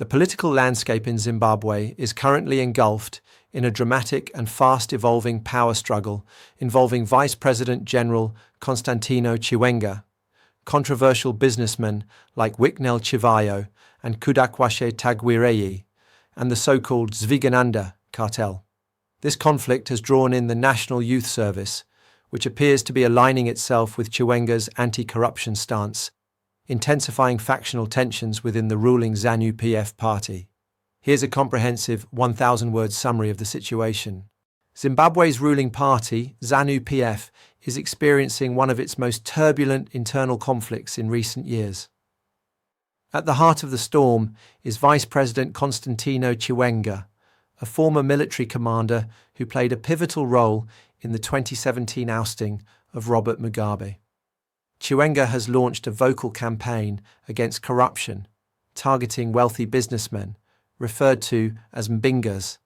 The political landscape in Zimbabwe is currently engulfed in a dramatic and fast-evolving power struggle involving Vice President General Constantino Chiwenga, controversial businessmen like Wicknell Chivayo and Kudakwashe Tagwireyi, and the so-called Chigananda cartel. This conflict has drawn in the National Youth Service, which appears to be aligning itself with Chiwenga's anti-corruption stance, intensifying factional tensions within the ruling Zanu-PF party. Here's a comprehensive 1,000-word summary of the situation. Zimbabwe's ruling party, Zanu-PF, is experiencing one of its most turbulent internal conflicts in recent years. At the heart of the storm is Vice President Constantino Chiwenga, a former military commander who played a pivotal role in the 2017 ousting of Robert Mugabe. Chiwenga has launched a vocal campaign against corruption, targeting wealthy businessmen, referred to as mbingas,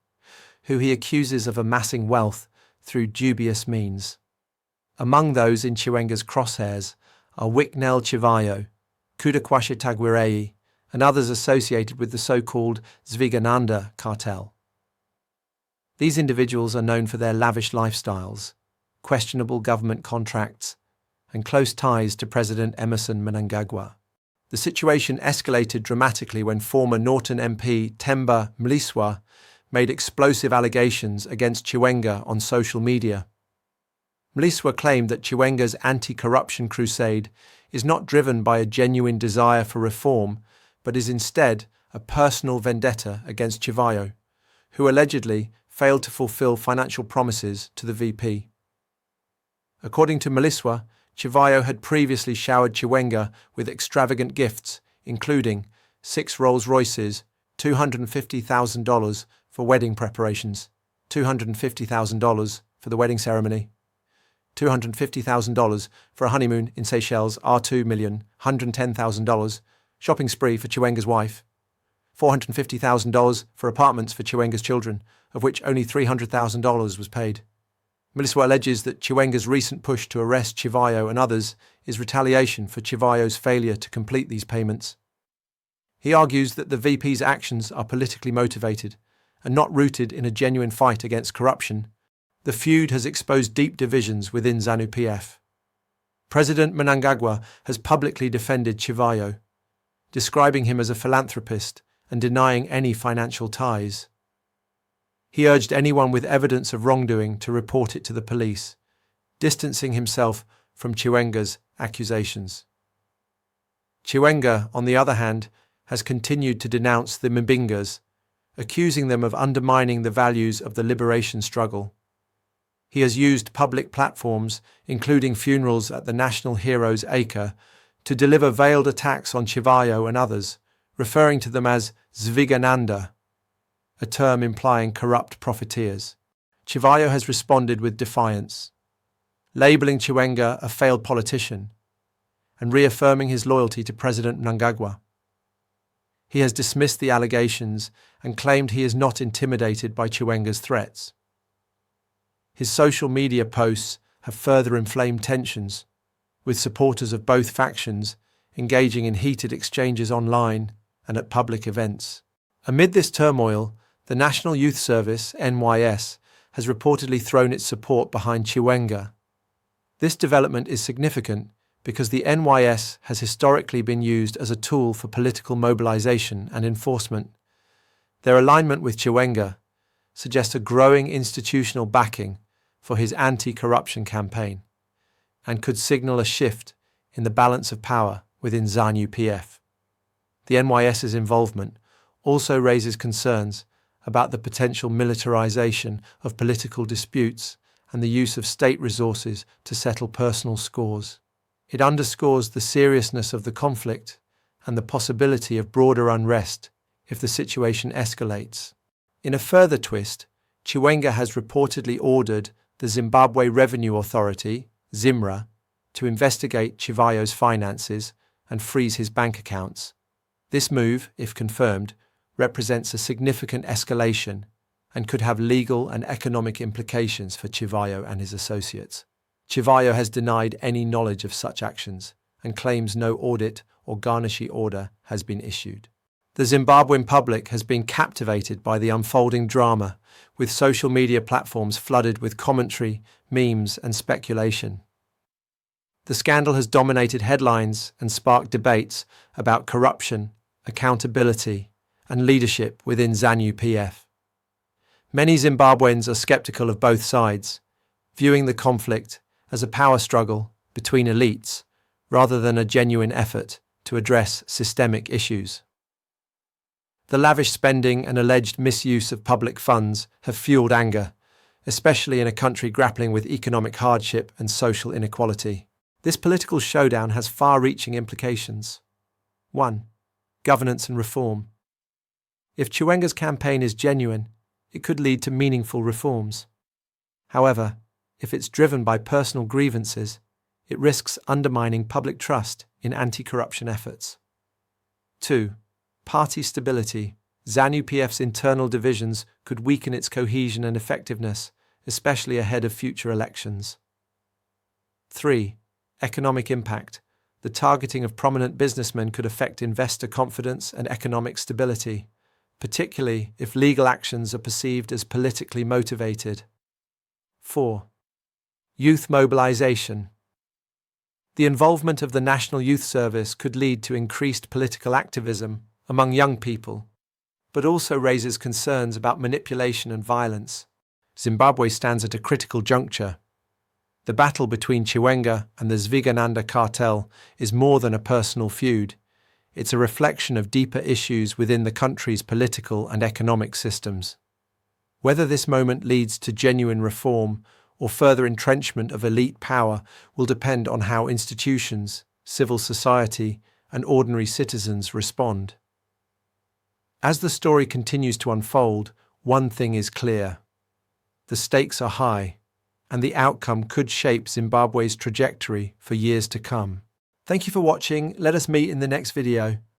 who he accuses of amassing wealth through dubious means. Among those in Chiwenga's crosshairs are Wicknell Chivayo, Kudakwashe Tagwireyi, and others associated with the so-called Chigananda cartel. These individuals are known for their lavish lifestyles, questionable government contracts, and close ties to President Emmerson Mnangagwa. The situation escalated dramatically when former Norton MP Themba Mliswa made explosive allegations against Chiwenga on social media. Mliswa claimed that Chiwenga's anti-corruption crusade is not driven by a genuine desire for reform, but is instead a personal vendetta against Chivayo, who allegedly failed to fulfill financial promises to the VP. According to Mliswa, Chivayo had previously showered Chiwenga with extravagant gifts, including 6 Rolls-Royces, $250,000 for wedding preparations, $250,000 for the wedding ceremony, $250,000 for a honeymoon in Seychelles, R2 million, $110,000, shopping spree for Chiwenga's wife, $450,000 for apartments for Chiwenga's children, of which only $300,000 was paid. Mliswa alleges that Chiwenga's recent push to arrest Chivayo and others is retaliation for Chivayo's failure to complete these payments. He argues that the VP's actions are politically motivated and not rooted in a genuine fight against corruption. The feud has exposed deep divisions within Zanu-PF. President Mnangagwa has publicly defended Chivayo, describing him as a philanthropist and denying any financial ties. He urged anyone with evidence of wrongdoing to report it to the police, distancing himself from Chiwenga's accusations. Chiwenga, on the other hand, has continued to denounce the Mbingas, accusing them of undermining the values of the liberation struggle. He has used public platforms, including funerals at the National Heroes Acre, to deliver veiled attacks on Chivayo and others, referring to them as Chigananda, a term implying corrupt profiteers. Chivayo has responded with defiance, labelling Chiwenga a failed politician and reaffirming his loyalty to President Mnangagwa. He has dismissed the allegations and claimed he is not intimidated by Chiwenga's threats. His social media posts have further inflamed tensions, with supporters of both factions engaging in heated exchanges online and at public events. Amid this turmoil, the National Youth Service, NYS, has reportedly thrown its support behind Chiwenga. This development is significant because the NYS has historically been used as a tool for political mobilization and enforcement. Their alignment with Chiwenga suggests a growing institutional backing for his anti-corruption campaign and could signal a shift in the balance of power within Zanu-PF. The NYS's involvement also raises concerns about the potential militarization of political disputes and the use of state resources to settle personal scores. It underscores the seriousness of the conflict and the possibility of broader unrest if the situation escalates. In a further twist, Chiwenga has reportedly ordered the Zimbabwe Revenue Authority, ZIMRA, to investigate Chivayo's finances and freeze his bank accounts. This move, if confirmed, represents a significant escalation and could have legal and economic implications for Chivayo and his associates. Chivayo has denied any knowledge of such actions and claims no audit or garnishee order has been issued. The Zimbabwean public has been captivated by the unfolding drama, with social media platforms flooded with commentary, memes, and speculation. The scandal has dominated headlines and sparked debates about corruption, accountability, and leadership within Zanu-PF. Many Zimbabweans are skeptical of both sides, viewing the conflict as a power struggle between elites rather than a genuine effort to address systemic issues. The lavish spending and alleged misuse of public funds have fueled anger, especially in a country grappling with economic hardship and social inequality. This political showdown has far-reaching implications. 1. Governance and reform. If Chiwenga's campaign is genuine, it could lead to meaningful reforms. However, if it's driven by personal grievances, it risks undermining public trust in anti-corruption efforts. 2. Party stability. Zanu-PF's internal divisions could weaken its cohesion and effectiveness, especially ahead of future elections. 3. Economic impact. The targeting of prominent businessmen could affect investor confidence and economic stability, particularly if legal actions are perceived as politically motivated. 4. Youth mobilization. The involvement of the National Youth Service could lead to increased political activism among young people, but also raises concerns about manipulation and violence. Zimbabwe stands at a critical juncture. The battle between Chiwenga and the Chigananda cartel is more than a personal feud. It's a reflection of deeper issues within the country's political and economic systems. Whether this moment leads to genuine reform or further entrenchment of elite power will depend on how institutions, civil society, and ordinary citizens respond. As the story continues to unfold, one thing is clear. The stakes are high, and the outcome could shape Zimbabwe's trajectory for years to come. Thank you for watching. Let us meet in the next video.